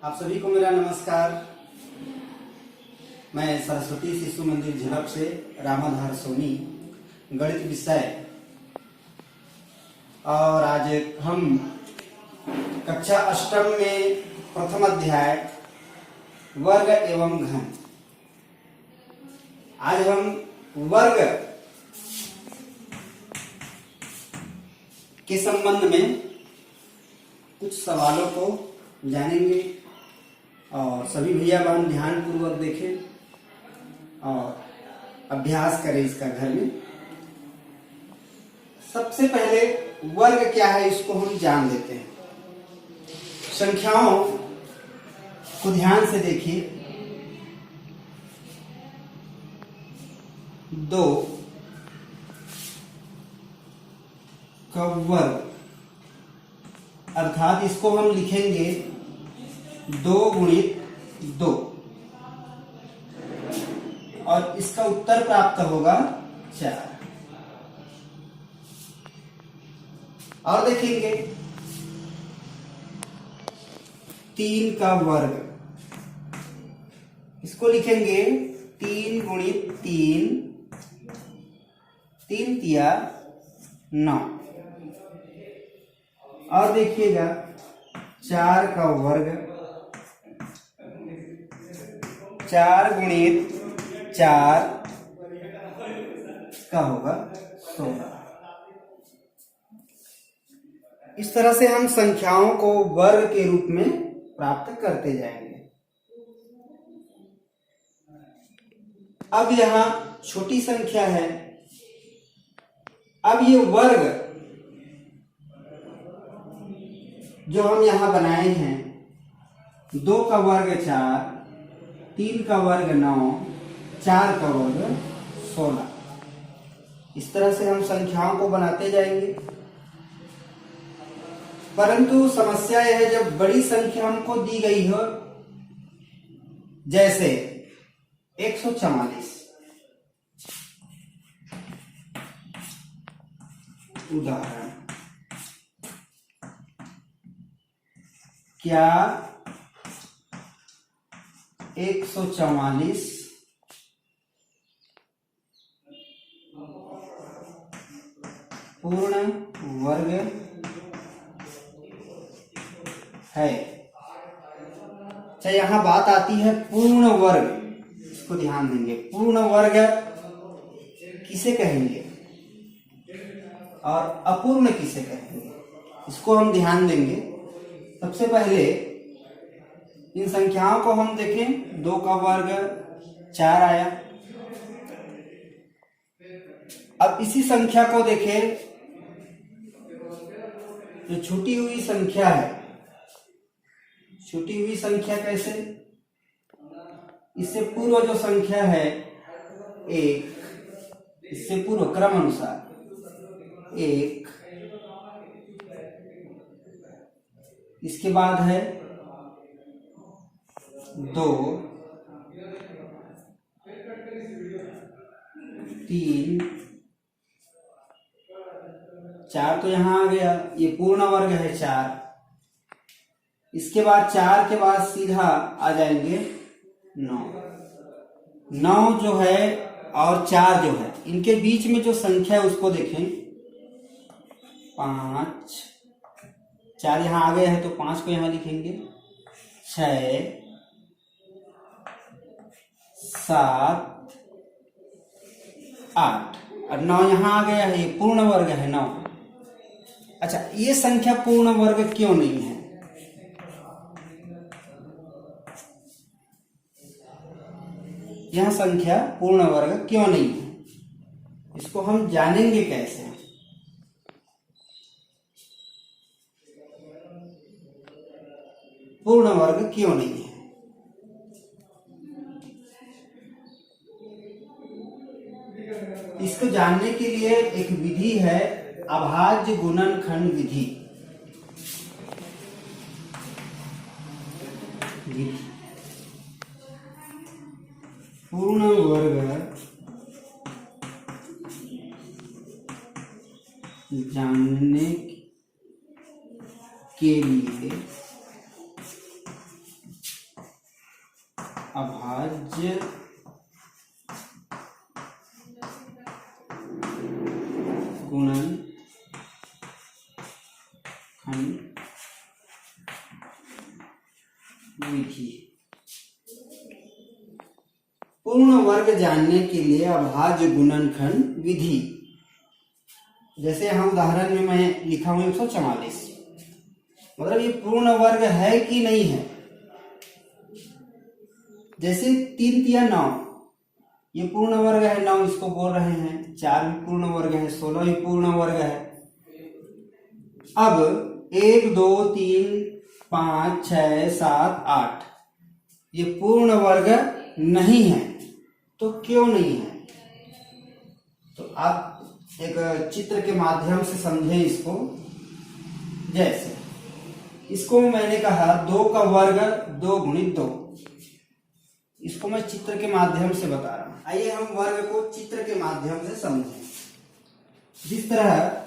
आप सभी को मेरा नमस्कार। मैं सरस्वती शिशु मंदिर झिलक से रामाधार सोनी गणित विषय, और आज हम कक्षा अष्टम में प्रथम अध्याय वर्ग एवं घन। आज हम वर्ग के संबंध में कुछ सवालों को जानेंगे और सभी भैया बहन ध्यान पूर्वक देखें और अभ्यास करें इसका घर में। सबसे पहले वर्ग क्या है इसको हम जान लेते हैं। संख्याओं को ध्यान से देखिए। 2 का वर्ग, अर्थात इसको हम लिखेंगे 2 गुणित 2 और इसका उत्तर प्राप्त होगा 4। और देखेंगे 3 का वर्ग, इसको लिखेंगे 3 गुणित 3, 3 तिया 9। और देखिएगा 4 का वर्ग, 4 गुणित 4 का होगा 16। इस तरह से हम संख्याओं को वर्ग के रूप में प्राप्त करते जाएंगे। अब यहां छोटी संख्या है। अब ये वर्ग जो हम यहां बनाए हैं, 2 का वर्ग 4, 3 का वर्ग 9, 4 का वर्ग 16। इस तरह से हम संख्याओं को बनाते जाएंगे। परंतु समस्या यह है, जब बड़ी संख्या हमको दी गई हो, जैसे 144, उदाहरण, क्या 144 पूर्ण वर्ग है? अच्छा, यहां बात आती है पूर्ण वर्ग। इसको ध्यान देंगे। पूर्ण वर्ग किसे कहेंगे और अपूर्ण किसे कहेंगे, इसको हम ध्यान देंगे। सबसे पहले इन संख्याओं को हम देखें। 2 का वर्ग 4 आया। अब इसी संख्या को देखें, जो छूटी हुई संख्या है, छूटी हुई संख्या कैसे? इससे पूर्व जो संख्या है 1, इससे पूर्व क्रम अनुसार 1, इसके बाद है 2, 3, 4 तो यहां आ गया, ये पूर्ण वर्ग है 4। इसके बाद 4 के बाद सीधा आ जाएंगे 9। 9 जो है और 4 जो है, इनके बीच में जो संख्या है उसको देखें। 5, 4 यहां आ गए हैं तो 5 को यहां लिखेंगे। 6, 7, 8 और 9 यहां आ गया है। ये पूर्ण वर्ग है 9। अच्छा, ये संख्या पूर्ण वर्ग क्यों नहीं है? यह संख्या पूर्ण वर्ग क्यों नहीं है, इसको हम जानेंगे कैसे? पूर्ण वर्ग क्यों नहीं है? इसको जानने के लिए एक विधि है, अभाज्य गुणनखंड विधि। पूर्ण वर्ग जानने के लिए अभाज्य गुणनखंड विधि। पूर्ण वर्ग जानने के लिए अभाज्य गुणनखंड विधि। जैसे यहाँ उदाहरण में मैं लिखा हूं 144, मतलब ये पूर्ण वर्ग है कि नहीं है। जैसे 3 तिया 9, ये पूर्ण वर्ग है, 9 इसको बोल रहे हैं। 4 भी पूर्ण वर्ग है, 16 भी पूर्ण वर्ग है। अब 1 2 3 5 6 7 8 ये पूर्ण वर्ग नहीं है। तो क्यों नहीं है? तो आप एक चित्र के माध्यम से समझें इसको। जैसे इसको मैंने कहा 2 का वर्ग 2 गुणित 2, इसको मैं चित्र के माध्यम से बता रहा हूं। आइए हम वर्ग को चित्र के माध्यम से समझें। जिस तरह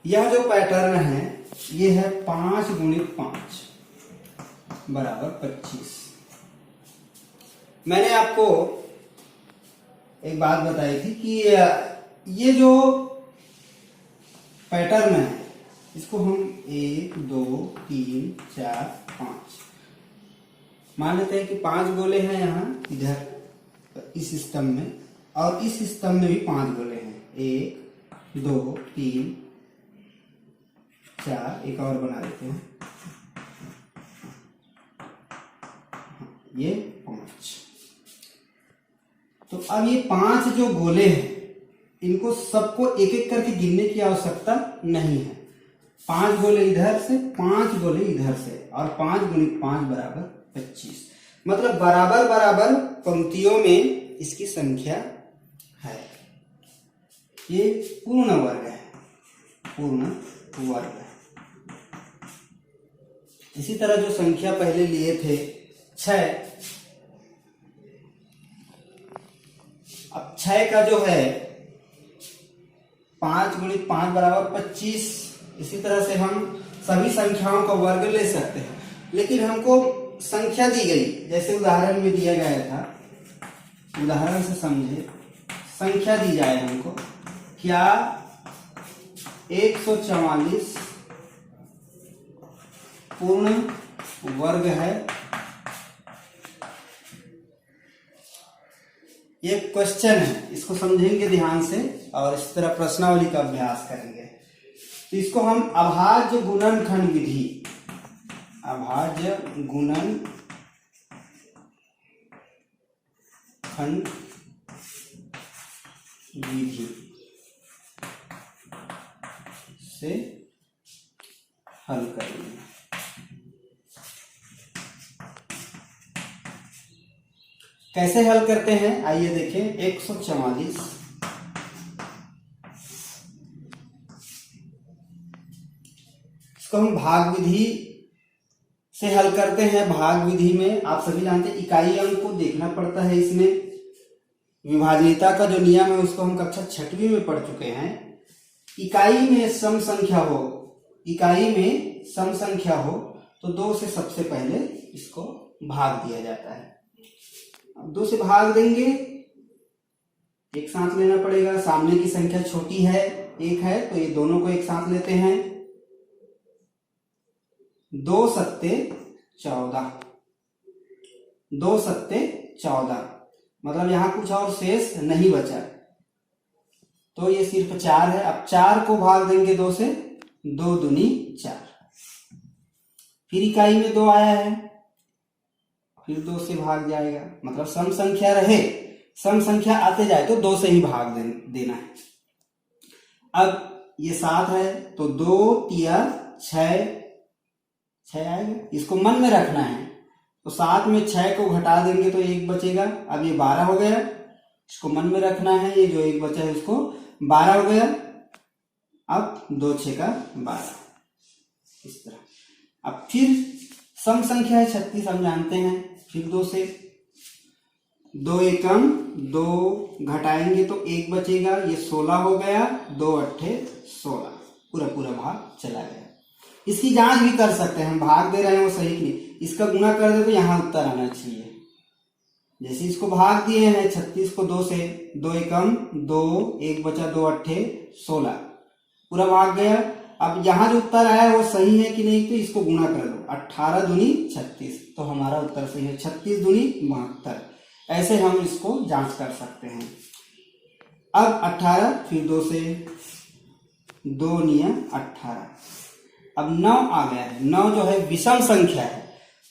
यह जो पैटर्न है ये है 5 गुणित 5 बराबर 25। मैंने आपको एक बात बताई थी कि ये जो पैटर्न है इसको हम 1 2 3 4 5 मान लेते हैं कि 5 गोले हैं यहाँ इधर इस सिस्टम में, और इस सिस्टम में भी 5 गोले हैं। 1 2 3 4, एक और बना देते हैं, ये 5। तो अब ये 5 जो गोले हैं इनको सबको एक एक करके गिनने की आवश्यकता नहीं है। 5 गोले इधर से, 5 गोले इधर से, और 5 गुणित 5 बराबर 25। मतलब बराबर बराबर पंक्तियों में इसकी संख्या है। ये पूर्ण वर्ग है, पूर्ण वर्ग है। इसी तरह जो संख्या पहले लिए थे 6, अब 6 का जो है 5 गुणित 5 बराबर 25। इसी तरह से हम सभी संख्याओं का वर्ग ले सकते हैं, लेकिन हमको संख्या दी गई, जैसे उदाहरण में दिया गया था, उदाहरण से समझे। संख्या दी जाए हमको, क्या 144 पूर्ण वर्ग है? ये क्वेश्चन है, इसको समझेंगे ध्यान से और इस तरह प्रश्नावली का अभ्यास करेंगे। तो इसको हम अभाज्य गुणनखंड विधि, अभाज्य गुणनखंड विधि से हल करेंगे। कैसे हल करते हैं आइए देखें। 144 इसको हम भाग विधि से हल करते हैं। भाग विधि में आप सभी जानते हैं इकाई अंक को देखना पड़ता है। इसमें विभाजनीयता का जो नियम है उसको हम कक्षा 6वीं में पढ़ चुके हैं। इकाई में सम संख्या हो, इकाई में सम संख्या हो तो 2 से सबसे पहले इसको भाग दिया जाता है। अब 2 से भाग देंगे, एक साथ लेना पड़ेगा। सामने की संख्या छोटी है, 1 है, तो ये दोनों को एक साथ लेते हैं। 2 सत्ते 14, 2 सत्ते 14, मतलब यहां कुछ और शेष नहीं बचा, तो ये सिर्फ 4 है। अब 4 को भाग देंगे 2 से, 2 दूनी 4। फिर इकाई में 2 आया है, फिर 2 से भाग जाएगा। मतलब सम संख्या रहे, सम संख्या आते जाए तो 2 से ही भाग देना है। अब ये 7 है तो 2 तिया 6 आएगा, इसको मन में रखना है। तो 7 में 6 को घटा देंगे तो 1 बचेगा। अब ये 12 हो गया, इसको मन में रखना है। ये जो 1 बचा है उसको 12 हो गया। अब 2 6 का 12, इस तरह। अब फिर सम संख्या है 36, हम जानते हैं। फिर 2 से 2 एकम 2 घटाएंगे तो 1 बचेगा, ये 16 हो गया, 2 अट्ठे 16, पूरा पूरा भाग चला गया। इसकी जांच भी कर सकते हैं, हम भाग दे रहे हैं वो सही कि नहीं, इसका गुना कर दे तो यहाँ उत्तर आना चाहिए। जैसे इसको भाग दिए हैं 36 को 2 से, 2 एकम 2, 1 बचा, 2 अट्ठे 16, पूरा भाग गया। अब यहाँ जो उत्तर आया है वो सही है कि नहीं, तो इसको गुना कर दो, 18 दूनी 36, तो हमारा उत्तर सही है, 36 दूनी 72। ऐसे हम इसको जांच कर सकते हैं। अब 18 फिर 2 से, 2 नियम 18। अब 9 आ गया है, 9 जो है विषम संख्या है,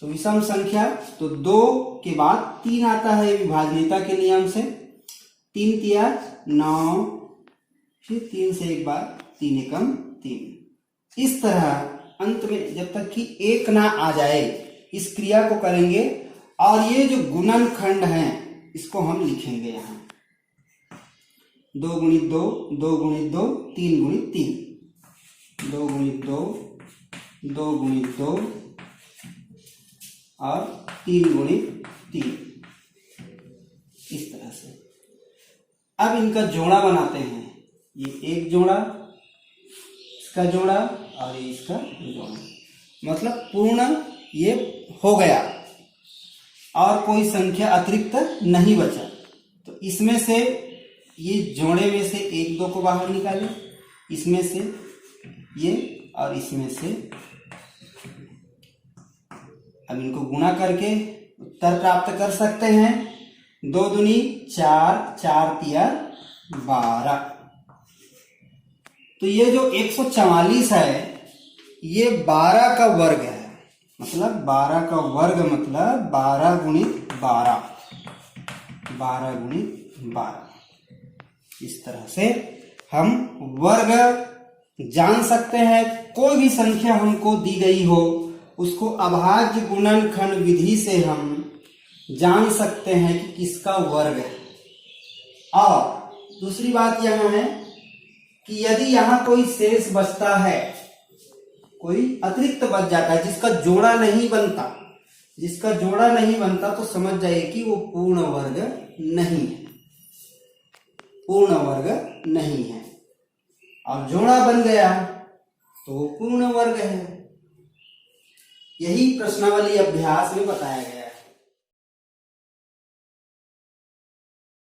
तो विषम संख्या तो 2 के बाद 3 आता है विभाजनीयता के नियम से, 3 तिया 9, फिर 3 से एक बार 3 एकम 3। इस तरह अंत में जब तक कि 1 ना आ जाए इस क्रिया को करेंगे, और ये जो गुणनखंड है इसको हम लिखेंगे यहाँ 2 गुणित 2, 2 गुणित 2, 3 गुणित 3, 2 गुणित 2, 2 गुणित 2 और 3 गुणित 3, इस तरह से। अब इनका जोड़ा बनाते हैं, ये एक जोड़ा, इसका जोड़ा और ये इसका जोड़ा, मतलब पूर्ण ये हो गया और कोई संख्या अतिरिक्त नहीं बचा। तो इसमें से ये जोड़े में से 1 2 को बाहर निकालें, इसमें से ये और इसमें से, अब इनको गुणा करके उत्तर प्राप्त कर सकते हैं। 2 दूनी 4, 4 तिया 12। तो ये जो 144 है ये 12 का वर्ग है, मतलब 12 का वर्ग मतलब 12 गुणित 12, 12 गुणित 12। इस तरह से हम वर्ग जान सकते हैं। कोई भी संख्या हमको दी गई हो उसको अभाज्य गुणनखंड विधि से हम जान सकते हैं कि किसका वर्ग है। और दूसरी बात यह है कि यदि यहाँ कोई शेष बचता है, कोई अतिरिक्त बच जाता है जिसका जोड़ा नहीं बनता, जिसका जोड़ा नहीं बनता, तो समझ जाइए कि वो पूर्ण वर्ग नहीं है, पूर्ण वर्ग नहीं है। और जोड़ा बन गया तो वो पूर्ण वर्ग है। यही प्रश्नावली अभ्यास में बताया गया।